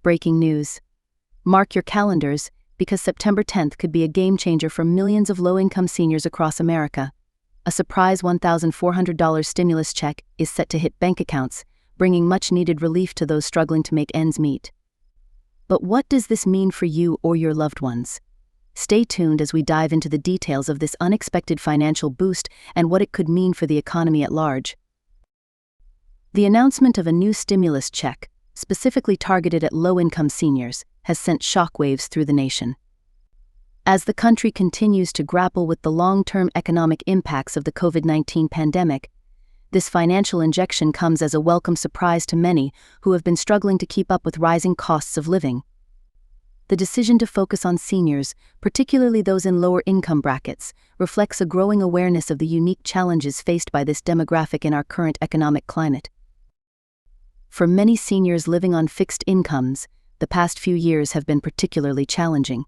Breaking news. Mark your calendars, because September 10th could be a game-changer for millions of low-income seniors across America. A surprise $1,400 stimulus check is set to hit bank accounts, bringing much-needed relief to those struggling to make ends meet. But what does this mean for you or your loved ones? Stay tuned as we dive into the details of this unexpected financial boost and what it could mean for the economy at large. The announcement of a new stimulus check, specifically targeted at low-income seniors, has sent shockwaves through the nation. As the country continues to grapple with the long-term economic impacts of the COVID-19 pandemic, this financial injection comes as a welcome surprise to many who have been struggling to keep up with rising costs of living. The decision to focus on seniors, particularly those in lower income brackets, reflects a growing awareness of the unique challenges faced by this demographic in our current economic climate. For many seniors living on fixed incomes, the past few years have been particularly challenging.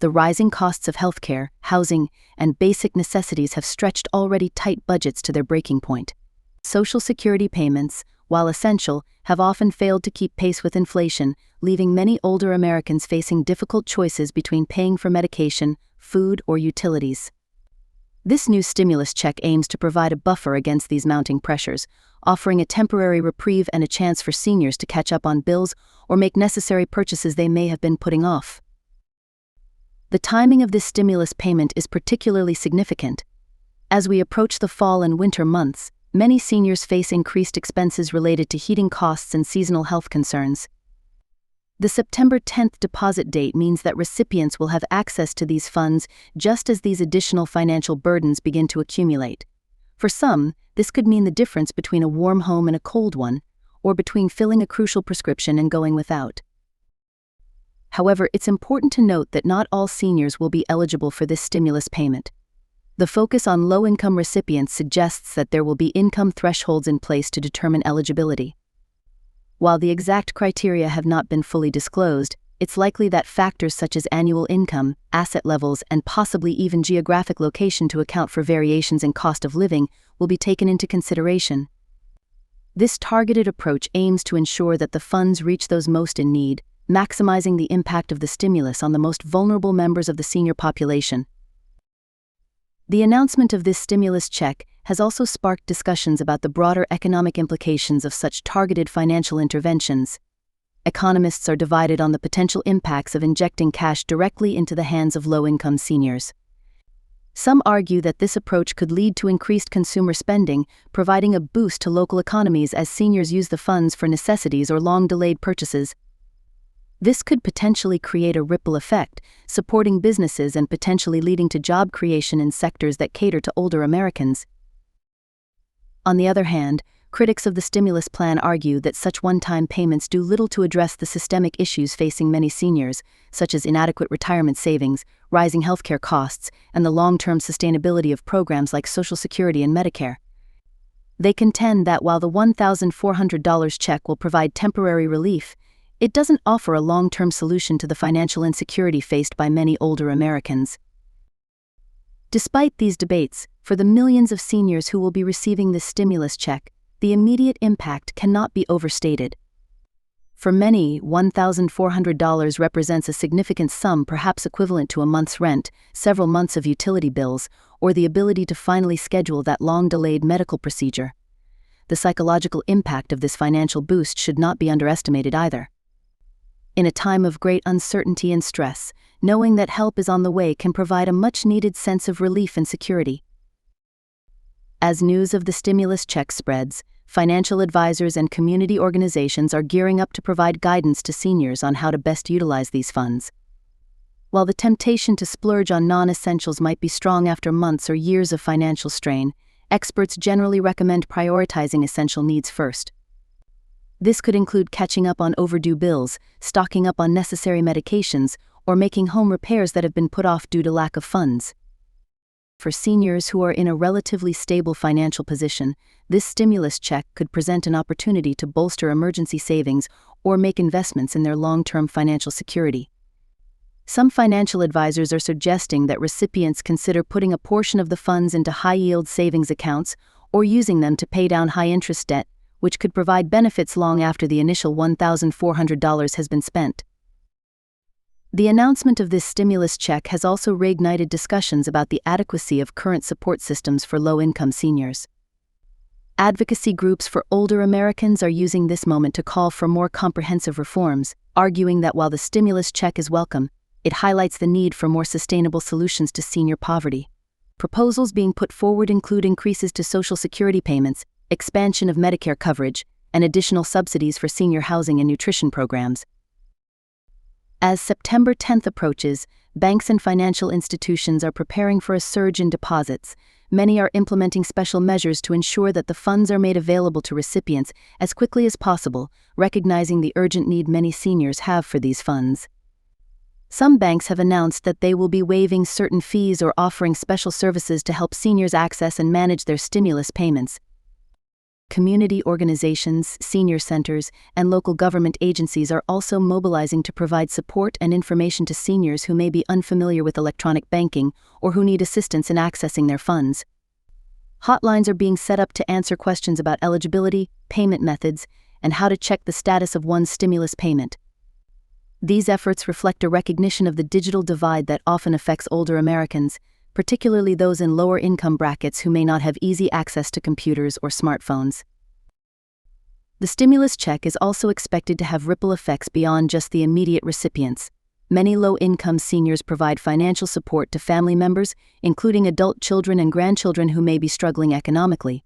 The rising costs of healthcare, housing, and basic necessities have stretched already tight budgets to their breaking point. Social Security payments, while essential, have often failed to keep pace with inflation, leaving many older Americans facing difficult choices between paying for medication, food, or utilities. This new stimulus check aims to provide a buffer against these mounting pressures, offering a temporary reprieve and a chance for seniors to catch up on bills or make necessary purchases they may have been putting off. The timing of this stimulus payment is particularly significant. As we approach the fall and winter months, many seniors face increased expenses related to heating costs and seasonal health concerns. The September 10th deposit date means that recipients will have access to these funds just as these additional financial burdens begin to accumulate. For some, this could mean the difference between a warm home and a cold one, or between filling a crucial prescription and going without. However, it's important to note that not all seniors will be eligible for this stimulus payment. The focus on low-income recipients suggests that there will be income thresholds in place to determine eligibility. While the exact criteria have not been fully disclosed, it's likely that factors such as annual income, asset levels, and possibly even geographic location to account for variations in cost of living will be taken into consideration. This targeted approach aims to ensure that the funds reach those most in need, maximizing the impact of the stimulus on the most vulnerable members of the senior population. The announcement of this stimulus check has also sparked discussions about the broader economic implications of such targeted financial interventions. Economists are divided on the potential impacts of injecting cash directly into the hands of low-income seniors. Some argue that this approach could lead to increased consumer spending, providing a boost to local economies as seniors use the funds for necessities or long-delayed purchases. This could potentially create a ripple effect, supporting businesses and potentially leading to job creation in sectors that cater to older Americans. On the other hand, critics of the stimulus plan argue that such one-time payments do little to address the systemic issues facing many seniors, such as inadequate retirement savings, rising healthcare costs, and the long-term sustainability of programs like Social Security and Medicare. They contend that while the $1,400 check will provide temporary relief, it doesn't offer a long-term solution to the financial insecurity faced by many older Americans. Despite these debates, for the millions of seniors who will be receiving this stimulus check, the immediate impact cannot be overstated. For many, $1,400 represents a significant sum, perhaps equivalent to a month's rent, several months of utility bills, or the ability to finally schedule that long-delayed medical procedure. The psychological impact of this financial boost should not be underestimated either. In a time of great uncertainty and stress, knowing that help is on the way can provide a much-needed sense of relief and security. As news of the stimulus check spreads, financial advisors and community organizations are gearing up to provide guidance to seniors on how to best utilize these funds. While the temptation to splurge on non-essentials might be strong after months or years of financial strain, experts generally recommend prioritizing essential needs first. This could include catching up on overdue bills, stocking up on necessary medications, or making home repairs that have been put off due to lack of funds. For seniors who are in a relatively stable financial position, this stimulus check could present an opportunity to bolster emergency savings or make investments in their long-term financial security. Some financial advisors are suggesting that recipients consider putting a portion of the funds into high-yield savings accounts or using them to pay down high-interest debt, which could provide benefits long after the initial $1,400 has been spent. The announcement of this stimulus check has also reignited discussions about the adequacy of current support systems for low-income seniors. Advocacy groups for older Americans are using this moment to call for more comprehensive reforms, arguing that while the stimulus check is welcome, it highlights the need for more sustainable solutions to senior poverty. Proposals being put forward include increases to Social Security payments, expansion of Medicare coverage, and additional subsidies for senior housing and nutrition programs. As September 10th approaches, banks and financial institutions are preparing for a surge in deposits. Many are implementing special measures to ensure that the funds are made available to recipients as quickly as possible, recognizing the urgent need many seniors have for these funds. Some banks have announced that they will be waiving certain fees or offering special services to help seniors access and manage their stimulus payments. Community organizations, senior centers, and local government agencies are also mobilizing to provide support and information to seniors who may be unfamiliar with electronic banking or who need assistance in accessing their funds. Hotlines are being set up to answer questions about eligibility, payment methods, and how to check the status of one's stimulus payment. These efforts reflect a recognition of the digital divide that often affects older Americans, particularly those in lower income brackets who may not have easy access to computers or smartphones. The stimulus check is also expected to have ripple effects beyond just the immediate recipients. Many low-income seniors provide financial support to family members, including adult children and grandchildren who may be struggling economically.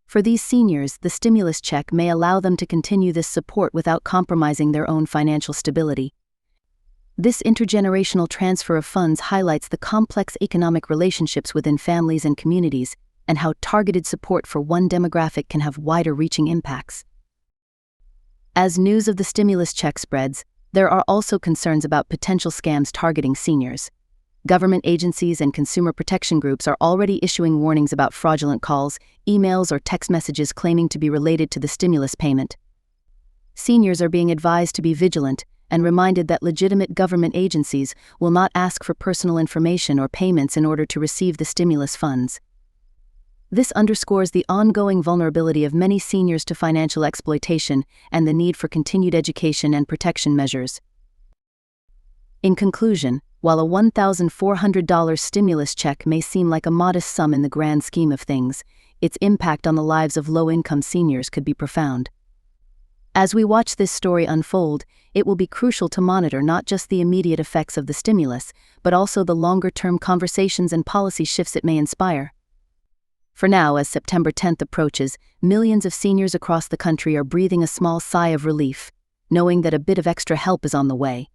For these seniors, the stimulus check may allow them to continue this support without compromising their own financial stability. This intergenerational transfer of funds highlights the complex economic relationships within families and communities, and how targeted support for one demographic can have wider-reaching impacts. As news of the stimulus check spreads, there are also concerns about potential scams targeting seniors. Government agencies and consumer protection groups are already issuing warnings about fraudulent calls, emails, or text messages claiming to be related to the stimulus payment. Seniors are being advised to be vigilant and reminded that legitimate government agencies will not ask for personal information or payments in order to receive the stimulus funds. This underscores the ongoing vulnerability of many seniors to financial exploitation and the need for continued education and protection measures. In conclusion, while a $1,400 stimulus check may seem like a modest sum in the grand scheme of things, its impact on the lives of low-income seniors could be profound. As we watch this story unfold, it will be crucial to monitor not just the immediate effects of the stimulus, but also the longer-term conversations and policy shifts it may inspire. For now, as September 10th approaches, millions of seniors across the country are breathing a small sigh of relief, knowing that a bit of extra help is on the way.